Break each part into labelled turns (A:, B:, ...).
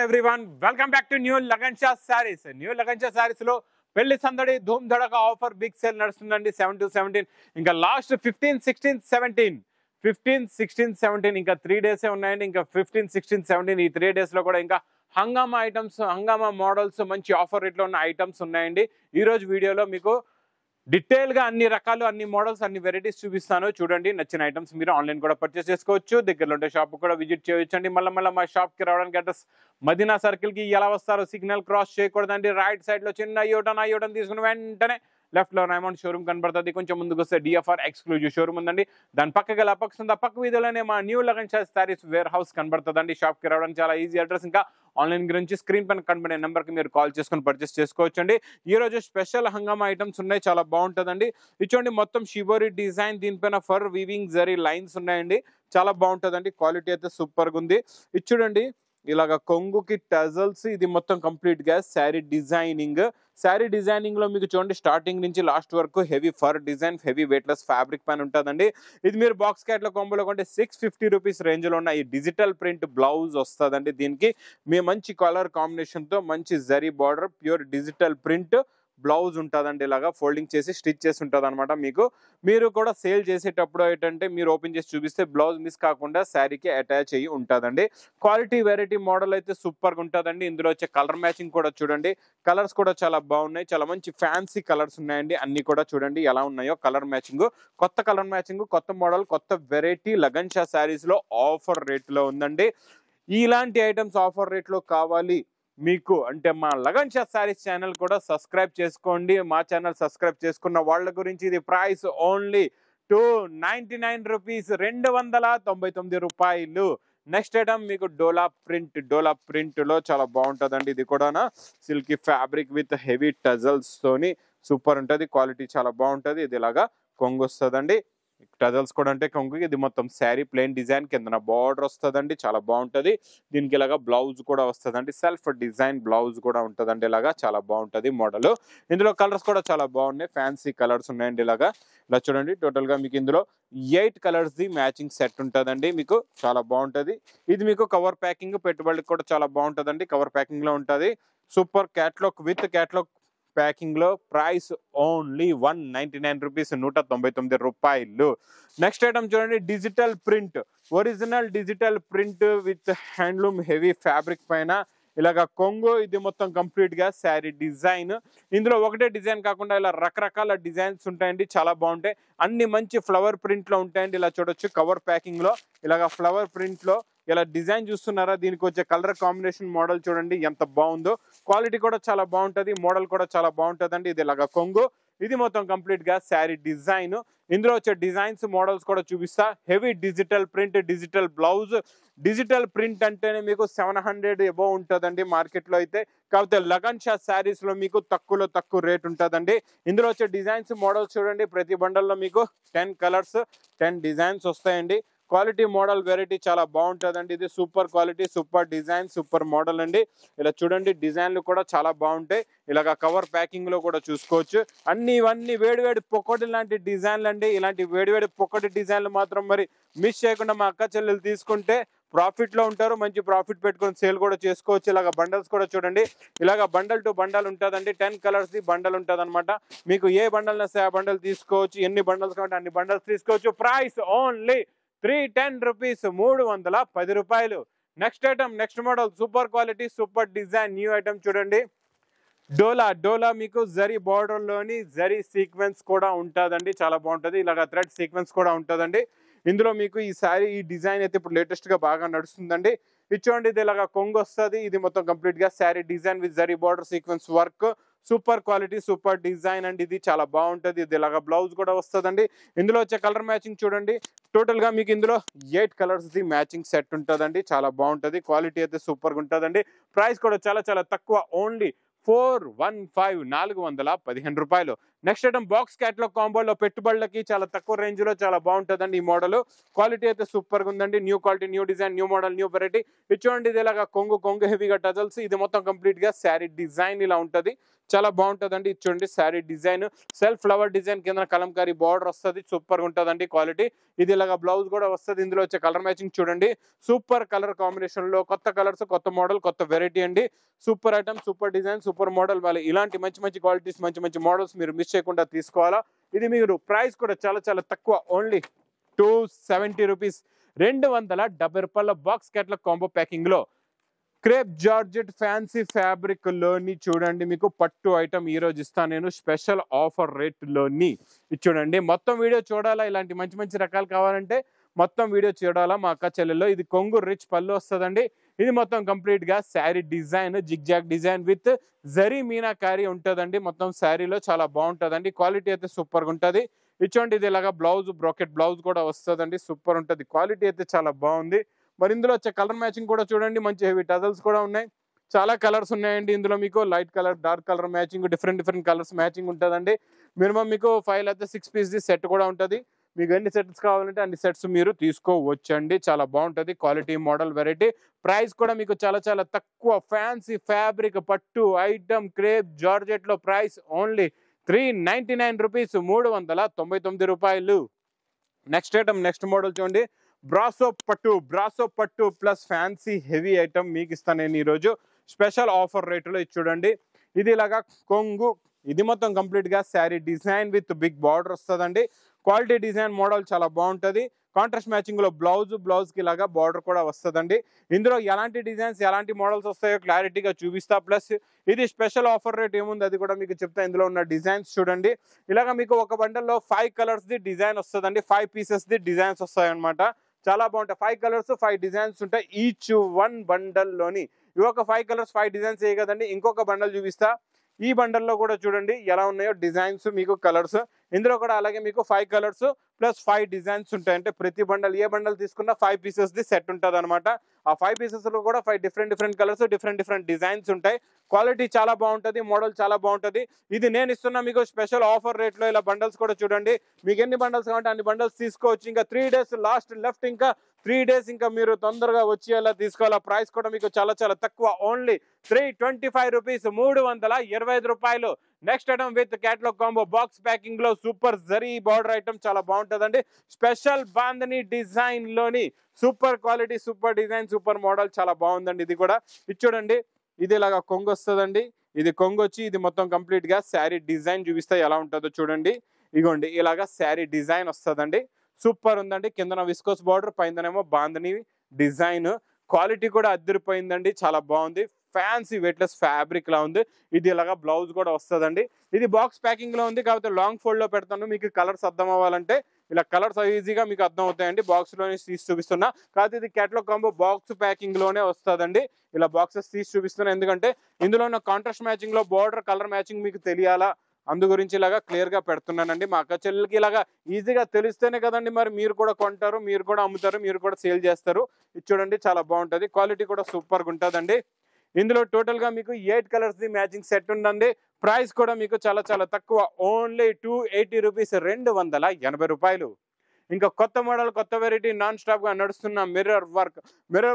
A: Everyone welcome back to new Lagansha saris. New Lagansha saris లో పెళ్లి సందడి ధూమ్ ధడక ఆఫర్ బిగ్ సేల్ నడుస్తుందండి. 7 to 17 ఇంకా లాస్ట్ 15, 16, 17 ఇంకా 3 days ఉన్నాయండి. ఇంకా 15, 16, 17 ఈ 3 days లో కూడా ఇంకా హంగామా ఐటమ్స్, హంగామా మోడల్స్, మంచి ఆఫర్ రేట్లో ఉన్న ఐటమ్స్ ఉన్నాయండి. ఈ రోజు వీడియోలో మీకు డీటెయిల్ గా అన్ని రకాలు, అన్ని మోడల్స్, అన్ని వెరైటీస్ చూపిస్తాను. చూడండి, నచ్చిన ఐటమ్స్ మీరు ఆన్లైన్ కూడా పర్చేస్ చేసుకోవచ్చు. దగ్గరలో ఉంటే షాప్ కూడా విజిట్ చేయొచ్చండి. మళ్ళీ మా షాప్ కి రావడానికి అడ్రస్ మదీనా సర్కిల్ కి ఎలా వస్తారో సిగ్నల్ క్రాస్ చేయకూడదండి. రైట్ సైడ్ లో చిన్న యూటర్న్ తీసుకుని వెంటనే లెఫ్ట్ లో రైమండ్ షోరూమ్ కనబడుతుంది. కొంచెం ముందుకు వస్తే డిఎఫ్ఆర్ ఎక్స్క్లూజివ్ షోరూమ్ ఉందండి. దాని పక్కకి ఎలా పక్కన పక్క వీధిలోనే మా new Lagansha sarees warehouse కనబడుతుందండి. షాప్ కి రావడానికి చాలా ఈజీ అడ్రస్. ఇంకా ఆన్లైన్ గురించి స్క్రీన్ పైన కనబడే నెంబర్ కి మీరు కాల్ చేసుకుని పర్చేస్ చేసుకోవచ్చండి. ఈ రోజు స్పెషల్ హంగామా ఐటమ్స్ ఉన్నాయి, చాలా బాగుంటుందండి. ఇచ్చోండి మొత్తం షిబోరి డిజైన్, దీనిపైన ఫర్ వీవింగ్ జరీ లైన్స్ ఉన్నాయండి. చాలా బాగుంటుందండి, క్వాలిటీ అయితే సూపర్ గా ఉంది. ఇది చూడండి, ఇలాగ కొంగుకి టజల్స్, ఇది మొత్తం కంప్లీట్ గా శారీ డిజైనింగ్ లో మీకు చూడండి స్టార్టింగ్ నుంచి లాస్ట్ వరకు heavy for design, heavy weightless fabric పైన ఉంటుందండి. ఇది మీరు బాక్స్ క్యాట్లో కాంబోలో కొంటే 650 రూపీస్ రేంజ్ లో ఉన్న ఈ డిజిటల్ ప్రింట్ బ్లౌజ్ వస్తుందండి. దీనికి మీ మంచి కలర్ కాంబినేషన్ తో మంచి zari border, pure digital print blouse ఉంటుందండి. ఇలాగా ఫోల్డింగ్ చేసి స్టిచ్ చేసి ఉంటుంది అనమాట. మీరు కూడా సేల్ చేసేటప్పుడు ఏంటంటే మీరు ఓపెన్ చేసి చూపిస్తే బ్లౌజ్ మిస్ కాకుండా శారీకి అటాచ్ అయ్యి ఉంటుందండి. క్వాలిటీ వెరైటీ మోడల్ అయితే సూపర్ గా ఉంటుందండి. ఇందులో వచ్చే కలర్ మ్యాచింగ్ కూడా చూడండి, కలర్స్ కూడా చాలా బాగున్నాయి. చాలా మంచి ఫ్యాన్సీ కలర్స్ ఉన్నాయండి. అన్ని కూడా చూడండి ఎలా ఉన్నాయో కలర్ మ్యాచింగ్. కొత్త కలర్ మ్యాచింగ్, కొత్త మోడల్, కొత్త వెరైటీ లగన్షా శారీస్ లో ఆఫర్ రేట్ లో ఉందండి. ఇలాంటి ఐటమ్స్ ఆఫర్ రేట్ లో కావాలి మీకు అంటే మా లగన్షా సారీస్ ఛానల్ కూడా సబ్స్క్రైబ్ చేసుకోండి. మా ఛానల్ సబ్స్క్రైబ్ చేసుకున్న వాళ్ళ గురించి ఇది ప్రైస్ ఓన్లీ 299 రూపీస్, 299 రూపాయలు. నెక్స్ట్ ఐటమ్ మీకు డోలా ప్రింట్ లో చాలా బాగుంటుందండి. ఇది కూడా silky fabric with heavy tassels తోని సూపర్ ఉంటుంది. క్వాలిటీ చాలా బాగుంటుంది. ఇది ఇలాగా కొంగు వస్తుందండి. టజల్స్ కూడా అంటే కొంగుకి. ఇది మొత్తం శారీ ప్లెయిన్ డిజైన్, కింద బార్డర్ వస్తుందండి. చాలా బాగుంటుంది. దీనికి ఇలాగా బ్లౌజ్ కూడా వస్తుందండి. సెల్ఫ్ డిజైన్ బ్లౌజ్ కూడా ఉంటుందండి. ఇలాగా చాలా బాగుంటుంది మోడల్. ఇందులో కలర్స్ కూడా చాలా బాగున్నాయి, ఫ్యాన్సీ కలర్స్ ఉన్నాయండి. ఇలా చూడండి, టోటల్ గా మీకు ఇందులో 8 కలర్స్ ది మ్యాచింగ్ సెట్ ఉంటుందండి. మీకు చాలా బాగుంటుంది. ఇది మీకు కవర్ ప్యాకింగ్, పెట్టుబడికి కూడా చాలా బాగుంటుందండి. కవర్ ప్యాకింగ్ లో ఉంటుంది. Super catalogue with catalogue packing లో ప్రైస్ ఓన్లీ 199 రూపీస్, 199 రూపాయలు. నెక్స్ట్ ఐటమ్ చూడండి, digital print, original digital print with handloom heavy fabric పైన ఇలాగ కొంగు. ఇది మొత్తం కంప్లీట్ గా శారీ డిజైన్. ఇందులో ఒకటే డిజైన్ కాకుండా ఇలా రకరకాల డిజైన్స్ ఉంటాయండి, చాలా బాగుంటాయి. అన్ని మంచి ఫ్లవర్ ప్రింట్ లో ఉంటాయండి. ఇలా చూడొచ్చు, కవర్ ప్యాకింగ్ లో ఇలాగ ఫ్లవర్ ప్రింట్ లో ఇలా డిజైన్ చూస్తున్నారా. దీనికి వచ్చే కలర్ కాంబినేషన్ మోడల్ చూడండి ఎంత బాగుందో. క్వాలిటీ కూడా చాలా బాగుంటుంది, మోడల్ కూడా చాలా బాగుంటుందండి. ఇది ఇలాగ కొంగు, ఇది మొత్తం కంప్లీట్ గా శారీ డిజైన్. ఇందులో వచ్చే డిజైన్స్, మోడల్స్ కూడా చూపిస్తా. Heavy digital print, digital blouse. Digital print అంటేనే మీకు 700 అబౌవ్ ఉంటుందండి మార్కెట్ లో అయితే. కాకపోతే లగన్షా శారీస్ లో మీకు తక్కువ రేట్ ఉంటుందండి. ఇందులో వచ్చే డిజైన్స్, మోడల్స్ చూడండి. ప్రతి బండల్లో మీకు 10 కలర్స్, 10 డిజైన్స్ వస్తాయండి. క్వాలిటీ మోడల్ వెరైటీ చాలా బాగుంటుందండి. ఇది super quality, super design, super model అండి. ఇలా చూడండి, డిజైన్లు కూడా చాలా బాగుంటాయి. ఇలాగ కవర్ ప్యాకింగ్ లో కూడా చూసుకోవచ్చు. ఇవన్నీ వేడివేడి పొక్కటి లాంటి డిజైన్లు అండి. ఇలాంటి వేడివేడి పొక్కటి డిజైన్లు మాత్రం మరి మిస్ చేయకుండా మా అక్క చెల్లెలు తీసుకుంటే ప్రాఫిట్ లో ఉంటారు. మంచి ప్రాఫిట్ పెట్టుకొని సేల్ కూడా చేసుకోవచ్చు. ఇలాగ బండల్స్ కూడా చూడండి, ఇలాగ బండల్ టు బండల్ ఉంటుందండి. 10 కలర్స్ ది బండల్ ఉంటుంది అనమాట. మీకు ఏ బండల్ నస్తే ఆ బండల్ తీసుకోవచ్చు. ఎన్ని బండల్స్ కావాలంటే అన్ని బండల్స్ తీసుకోవచ్చు. ప్రైస్ ఓన్లీ 310 రూపీస్, 310 రూపాయలు. Next item, next model, super quality, super design, new item చూడండి. డోలా మీకు జరీ బార్డర్ లోని జరీ సీక్వెన్స్ కూడా ఉంటుందండి. చాలా బాగుంటుంది. ఇలాగ థ్రెడ్ సీక్వెన్స్ కూడా ఉంటుందండి. ఇందులో మీకు ఈ సారీ, ఈ డిజైన్ అయితే ఇప్పుడు లేటెస్ట్ గా బాగా నడుస్తుందండి. ఇది చూడండి, ఇది ఇలాగ కొంగు వస్తుంది. ఇది మొత్తం కంప్లీట్ గా sari design with zari border sequence work. Super quality, super design అండి. ఇది చాలా బాగుంటుంది. ఇది ఇలాగ బ్లౌజ్ కూడా వస్తుందండి. ఇందులో వచ్చే కలర్ మ్యాచింగ్ చూడండి. టోటల్ గా మీకు ఇందులో 8 కలర్స్ ది మ్యాచింగ్ సెట్ ఉంటుందండి. చాలా బాగుంటుంది. క్వాలిటీ అయితే సూపర్ గా ఉంటుందండి. ప్రైస్ కూడా చాలా తక్కువ, ఓన్లీ 415 రూపాయలు. నెక్స్ట్ ఐటమ్ బాక్స్ క్యాట్లాగ్ కాంబోలో పెట్టుబడులకి చాలా తక్కువ రేంజ్ లో చాలా బాగుంటుందండి ఈ మోడల్. క్వాలిటీ అయితే సూపర్ గా ఉందండి. New quality, new design, new model, new variety. ఇది చూడండి, ఇది ఇలాగా కొంగు హెవీగా టజల్స్. ఇది మొత్తం కంప్లీట్ గా శారీ డిజైన్ ఇలా ఉంటది, చాలా బాగుంటుందండి. ఇది చూడండి sari design, self flower design కింద కలంకారీ బార్డర్ వస్తుంది, సూపర్ గా ఉంటుందండి క్వాలిటీ. ఇది ఇలాగా బ్లౌజ్ కూడా వస్తుంది. ఇందులో వచ్చే కలర్ మ్యాచింగ్ చూడండి, సూపర్ కలర్ కాంబినేషన్ లో కొత్త కలర్స్, కొత్త మోడల్, కొత్త వెరైటీ అండి. Super item, super design, super model. వాళ్ళు ఇలాంటి మంచి క్వాలిటీస్, మంచి మోడల్స్ మీరు మిస్ చేయకుండా తీసుకోవాలా. ఇది మీరు ప్రైస్ కూడా చాలా తక్కువ, ఓన్లీ 270 రూపీస్, 270 రూపాయల బాక్స్ క్యాట్లాగ్ కాంబో ప్యాకింగ్ లో క్రేప్ జార్జెట్ ఫ్యాన్సీ ఫ్యాబ్రిక్ లోని చూడండి మీకు పట్టు ఐటమ్ ఈ రోజు ఇస్తాను నేను స్పెషల్ ఆఫర్ రేట్ లోని. ఇది చూడండి, మొత్తం వీడియో చూడాలా. ఇలాంటి మంచి రకాలు కావాలంటే మొత్తం వీడియో చూడాలా మా అక్క చెల్లెల్లో. ఇది కొంగు రిచ్ పళ్ళు వస్తుందండి. ఇది మొత్తం కంప్లీట్ గా sari design, zigzag design with zari meenakari ఉంటుందండి. మొత్తం శారీలో చాలా బాగుంటుందండి. క్వాలిటీ అయితే సూపర్ గా ఉంటుంది. ఇచ్చోండి, ఇది ఇలాగా బ్లౌజ్, బ్రోకెట్ బ్లౌజ్ కూడా వస్తుందండి. సూపర్ ఉంటుంది, క్వాలిటీ అయితే చాలా బాగుంది. మరి ఇందులో వచ్చే కలర్ మ్యాచింగ్ కూడా చూడండి, మంచి హెవీ టజల్స్ కూడా ఉన్నాయి. చాలా కలర్స్ ఉన్నాయండి ఇందులో. మీకు light colour, dark colour matching, different colours matching ఉంటుందండి. మినిమం మీకు 5 లేదా 6 పీస్ సెట్ కూడా ఉంటుంది. మీకు ఎన్ని సెట్స్ కావాలంటే అన్ని సెట్స్ మీరు తీసుకోవచ్చండి. చాలా బాగుంటుంది, క్వాలిటీ, మోడల్, వెరైటీ. ప్రైస్ కూడా మీకు చాలా తక్కువ. ఫ్యాన్సీ ఫ్యాబ్రిక్ పట్టు ఐటమ్ క్రేప్ జార్జెట్ లో ప్రైస్ ఓన్లీ 399 రూపీస్, 399 రూపాయలు. నెక్స్ట్ ఐటమ్, నెక్స్ట్ మోడల్ చూడండి, బ్రాసో పట్టు ప్లస్ ఫ్యాన్సీ హెవీ ఐటమ్ మీకు ఇస్తాను నేను ఈరోజు స్పెషల్ ఆఫర్ రేటులో. ఇది చూడండి, ఇది ఇలాగా కొంగు, ఇది మొత్తం కంప్లీట్ గా sari design with big border వస్తుందండి. క్వాలిటీ, డిజైన్, మోడల్ చాలా బాగుంటుంది. కాంట్రాస్ట్ మ్యాచింగ్ లో బ్లౌజ్ కి ఇలాగా బార్డర్ కూడా వస్తుందండి. ఇందులో ఎలాంటి డిజైన్స్, ఎలాంటి మోడల్స్ వస్తాయో క్లారిటీగా చూపిస్తా. ప్లస్ ఇది స్పెషల్ ఆఫర్ రేట్ ఏముంది అది కూడా మీకు చెప్తా. ఇందులో ఉన్న డిజైన్స్ చూడండి, ఇలాగా మీకు ఒక బండల్లో 5 కలర్స్ ది డిజైన్ వస్తుందండి. 5 పీసెస్ ది డిజైన్స్ వస్తాయి అనమాట. చాలా బాగుంటాయి. 5 కలర్స్, 5 డిజైన్స్ ఉంటాయి ఈచ్ వన్ బండల్ లోని. ఇవి ఒక 5 కలర్స్, 5 డిజైన్స్ ఏ కదండి. ఇంకొక బండల్ చూపిస్తా. ఈ బండల్లో కూడా చూడండి ఎలా ఉన్నాయో డిజైన్స్, మీకు కలర్స్. ఇందులో కూడా అలాగే మీకు 5 కలర్స్ ప్లస్ 5 డిజైన్స్ ఉంటాయి. అంటే ప్రతి బండల్, ఏ బండల్ తీసుకున్నా 5 పీసెస్ ది సెట్ ఉంటుంది అనమాట. ఆ 5 పీసెస్ లో కూడా 5 డిఫరెంట్ కలర్స్, డిఫరెంట్ డిజైన్స్ ఉంటాయి. క్వాలిటీ చాలా బాగుంటుంది, మోడల్ చాలా బాగుంటుంది. ఇది నేను ఇస్తున్నా మీకు స్పెషల్ ఆఫర్ రేట్ లో. ఇలా బండల్స్ కూడా చూడండి, మీకు ఎన్ని బండల్స్ కావాలంటే అన్ని బండల్స్ తీసుకోవచ్చు. ఇంకా 3 డేస్ లాస్ట్ లెఫ్ట్, ఇంకా 3 డేస్ ఇంకా మీరు తొందరగా వచ్చి అలా తీసుకోవాలి. ప్రైస్ కూడా మీకు చాలా తక్కువ, ఓన్లీ 325 రూపీస్, 325 రూపాయలు. Next item with catalogue combo box packing లో సూపర్ జరీ బార్డర్ ఐటమ్ చాలా బాగుంటుందండి. స్పెషల్ బాందని డిజైన్ లోని super quality, super design, super model చాలా బాగుందండి. ఇది కూడా ఇది చూడండి, ఇది ఇలాగా కొంగు వస్తుందండి. ఇది కొంగు వచ్చి ఇది మొత్తం కంప్లీట్ గా శారీ డిజైన్ చూపిస్తే ఎలా ఉంటుందో చూడండి. ఇగోండి, ఇలాగా శారీ డిజైన్ వస్తుందండి. సూపర్ ఉందండి. కిందన విస్కోస్ బార్డర్, పైననేమో బాందని డిజైన్. క్వాలిటీ కూడా అదిరిపోయిందండి, చాలా బాగుంది. ఫ్యాన్సీ వెయిట్లెస్ ఫ్యాబ్రిక్ లా ఉంది. ఇది ఇలాగా బ్లౌజ్ కూడా వస్తుందండి. ఇది బాక్స్ ప్యాకింగ్ లో ఉంది కాబట్టి లాంగ్ ఫోల్డ్ లో పెడతాను. మీకు కలర్స్ అర్థం అవ్వాలంటే ఇలా కలర్స్ ఈజీగా మీకు అర్థం అవుతాయండి. బాక్స్ లోనే తీసి చూపిస్తున్నా కాదు, ఇది క్యాట్లాగ్ కాంబో బాక్స్ ప్యాకింగ్ లోనే వస్తుందండి. ఇలా బాక్సెస్ తీసి చూపిస్తున్నా, ఎందుకంటే ఇందులో ఉన్న కాంట్రాస్ట్ మ్యాచింగ్ లో బార్డర్ కలర్ మ్యాచింగ్ మీకు తెలియాలా, అందు గురించి ఇలాగా క్లియర్ గా పెడుతున్నానండి. మా అక్క చెల్లెలకి ఇలాగా ఈజీగా తెలిస్తేనే కదండి మరి మీరు కూడా కొంటారు, మీరు కూడా అమ్ముతారు, మీరు కూడా సేల్ చేస్తారు. ఇది చూడండి, చాలా బాగుంటుంది. క్వాలిటీ కూడా సూపర్ గా ఉంటుందండి. ఇందులో టోటల్ గా మీకు 8 కలర్స్ ది మ్యాచింగ్ సెట్ ఉందండి. ప్రైస్ కూడా మీకు చాలా తక్కువ, ఓన్లీ 280 రూపీస్, 280 రూపాయలు. ఇంకా కొత్త మోడల్, కొత్త వెరైటీ, నాన్ స్టాప్ గా నడుస్తున్న మిర్రర్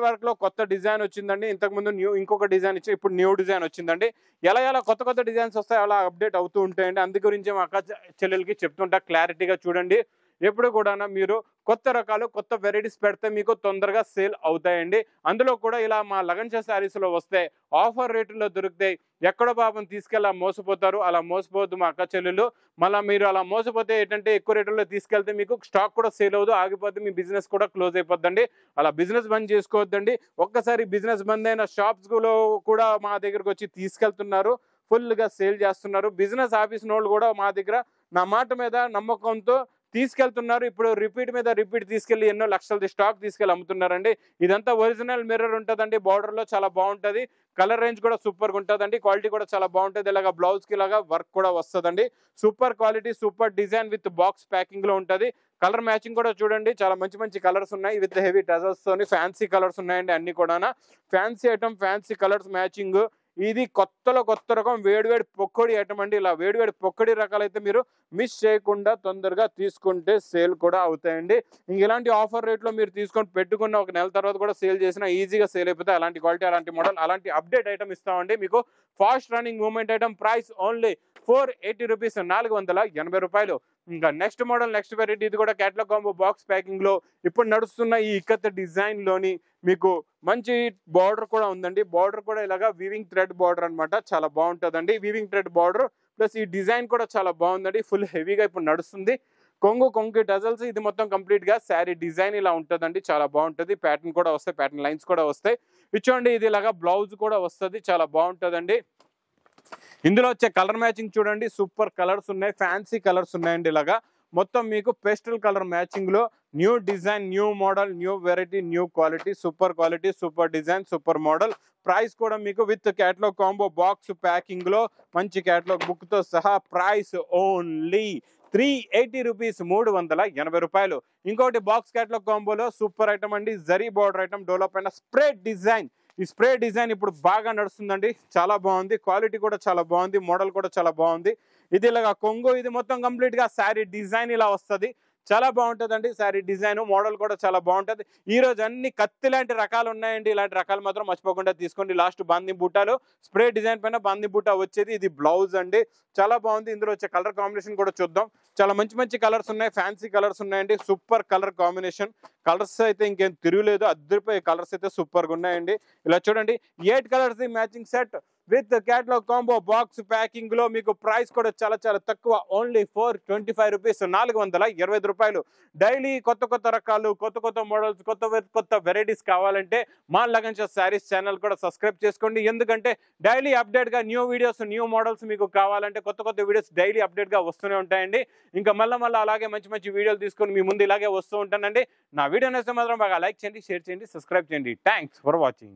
A: వర్క్ లో కొత్త డిజైన్ వచ్చిందండి. ఇంతకుముందు ఇంకొక డిజైన్ ఇచ్చి ఇప్పుడు న్యూ డిజైన్ వచ్చిందండి. ఎలా కొత్త డిజైన్స్ వస్తాయి అలా అప్డేట్ అవుతూ ఉంటాయండి. అందు గురించి మా అక్క చెల్లెలకి చెప్తుంటా, క్లారిటీగా చూడండి. ఎప్పుడు కూడా మీరు కొత్త రకాలు, కొత్త వెరైటీస్ పెడితే మీకు తొందరగా సేల్ అవుతాయండి. అందులో కూడా ఇలా మా లగన్షా శారీస్ లో వస్తే ఆఫర్ రేటులో దొరుకుతాయి. ఎక్కడో పాపం తీసుకెళ్ళి మోసపోతారు, అలా మోసపోవద్దు మా అక్క చెల్లెలు. మళ్ళీ మీరు అలా మోసపోతే ఏంటంటే ఎక్కువ రేటులో తీసుకెళ్తే మీకు స్టాక్ కూడా సేల్ అవ్వదు, ఆగిపోతే మీ బిజినెస్ కూడా క్లోజ్ అయిపోద్దండి. అలా బిజినెస్ బంద్ చేసుకోవద్దండి. ఒక్కసారి బిజినెస్ బంద్ అయిన షాప్స్ లో కూడా మా దగ్గరకు వచ్చి తీసుకెళ్తున్నారు, ఫుల్ గా సేల్ చేస్తున్నారు. బిజినెస్ ఆఫీస్ నోళ్ళు కూడా మా దగ్గర నా మాట మీద నమ్మకంతో తీసుకెళ్తున్నారు. ఇప్పుడు రిపీట్ మీద రిపీట్ తీసుకెళ్లి ఎన్నో లక్షలది స్టాక్ తీసుకెళ్లి అమ్ముతున్నారండి. ఇదంతా ఒరిజినల్ మిర్రర్ ఉంటుందండి. బార్డర్ లో చాలా బాగుంటది. కలర్ రేంజ్ కూడా సూపర్ గా ఉంటుందండి. క్వాలిటీ కూడా చాలా బాగుంటుంది. ఇలాగా బ్లౌజ్ కి ఇలాగా వర్క్ కూడా వస్తుందండి. Super quality, super design with box packing లో ఉంటది. కలర్ మ్యాచింగ్ కూడా చూడండి, చాలా మంచి కలర్స్ ఉన్నాయి. విత్ హెవీ టజల్స్ తోని ఫ్యాన్సీ కలర్స్ ఉన్నాయండి. అన్ని కూడా fancy item, fancy colours matching. ఇది కొత్త రకం వేడివేడి పొక్కడి ఐటమ్ అండి. ఇలా వేడివేడి పొక్కడి రకాలైతే మీరు మిస్ చేయకుండా తొందరగా తీసుకుంటే సేల్ కూడా అవుతాయండి. ఇంక ఇలాంటి ఆఫర్ రేట్లో మీరు తీసుకొని పెట్టుకున్న ఒక నెల తర్వాత కూడా సేల్ చేసినా ఈజీగా సేల్ అయిపోతాయి. అలాంటి క్వాలిటీ, అలాంటి మోడల్, అలాంటి అప్డేట్ ఐటమ్ ఇస్తామండి మీకు. Fast running movement item, price only 480 rupees, 480 రూపాయలు. ఇంకా నెక్స్ట్ మోడల్, నెక్స్ట్ వెరైటీ, ఇది కూడా క్యాటలాగ్ కాంబో బాక్స్ ప్యాకింగ్ లో ఇప్పుడు నడుస్తున్న ఈ ఇక్కత్ డిజైన్ లోని మీకు మంచి బార్డర్ కూడా ఉందండి. బార్డర్ కూడా ఇలాగా వీవింగ్ థ్రెడ్ బార్డర్ అన్నమాట, చాలా బాగుంటుందండి. వీవింగ్ థ్రెడ్ బార్డర్ ప్లస్ ఈ డిజైన్ కూడా చాలా బాగుందండి. ఫుల్ హెవీగా ఇప్పుడు నడుస్తుంది. కొంగు టజల్స్, ఇది మొత్తం కంప్లీట్ గా శారీ డిజైన్ ఇలా ఉంటుందండి, చాలా బాగుంటుంది. ప్యాటర్న్ కూడా వస్తాయి, ప్యాటర్న్ లైన్స్ కూడా వస్తాయి. ఇచ్చోండి, ఇది ఇలాగా బ్లౌజ్ కూడా వస్తుంది, చాలా బాగుంటుందండి. ఇందులో వచ్చే కలర్ మ్యాచింగ్ చూడండి, సూపర్ కలర్స్ ఉన్నాయి, ఫ్యాన్సీ కలర్స్ ఉన్నాయండి. ఇలాగా మొత్తం మీకు పేస్టల్ కలర్ మ్యాచింగ్ లో new design, new model, new variety, new quality, super design, super model. Price కూడా మీకు with catalogue combo box packing లో మంచి క్యాటలాగ్ బుక్ తో సహా ప్రైస్ ఓన్లీ 380 రూపీస్, 380 రూపాయలు. ఇంకోటి బాక్స్ క్యాటలాగ్ కాంబోలో సూపర్ ఐటమ్ అండి, జరీ బార్డర్ ఐటమ్, డోలో పైన స్ప్రే డిజైన్. ఈ స్ప్రే డిజైన్ ఇప్పుడు బాగా నడుస్తుందండి, చాలా బాగుంది. క్వాలిటీ కూడా చాలా బాగుంది, మోడల్ కూడా చాలా బాగుంది. ఇది ఇలాగా కొంగు, ఇది మొత్తం కంప్లీట్ గా శారీ డిజైన్ ఇలా వస్తుంది, చాలా బాగుంటుందండి. శారీ డిజైన్, మోడల్ కూడా చాలా బాగుంటుంది. ఈ రోజు అన్ని కత్తి లాంటి రకాలు ఉన్నాయండి, ఇలాంటి రకాలు మాత్రం మర్చిపోకుండా తీసుకోండి. లాస్ట్ బాందీ బూటాలు, స్ప్రే డిజైన్ పైన బాందీ బూటా వచ్చేది, ఇది బ్లౌజ్ అండి, చాలా బాగుంది. ఇందులో వచ్చే కలర్ కాంబినేషన్ కూడా చూద్దాం. చాలా మంచి కలర్స్ ఉన్నాయి, ఫ్యాన్సీ కలర్స్ ఉన్నాయండి, సూపర్ కలర్ కాంబినేషన్. కలర్స్ అయితే ఇంకేం తిరుగులేదు, అద్దరిపోయే కలర్స్ అయితే సూపర్ గా ఉన్నాయండి. ఇలా చూడండి, 8 colours matching set with catalogue combo box packing లో మీకు ప్రైస్ కూడా చాలా తక్కువ, ఓన్లీ 425 రూపీస్, 425 రూపాయలు. డైలీ కొత్త రకాలు, కొత్త మోడల్స్, కొత్త వెరైటీస్ కావాలంటే మా లగన్ షో శారీస్ ఛానల్ కూడా సబ్స్క్రైబ్ చేసుకోండి. ఎందుకంటే డైలీ అప్డేట్ గా న్యూ వీడియోస్, న్యూ మోడల్స్ మీకు కావాలంటే కొత్త వీడియోస్ డైలీ అప్డేట్ గా వస్తూనే ఉంటాయండి. ఇంకా మళ్ళీ అలాగే మంచి వీడియోలు తీసుకొని మీ ముందు ఇలాగే వస్తూ ఉంటానండి. నా వీడియో నచ్చితే మాత్రం బాగా లైక్ చేయండి, షేర్ చేయండి, సబ్స్క్రైబ్ చేయండి. Thanks for watching.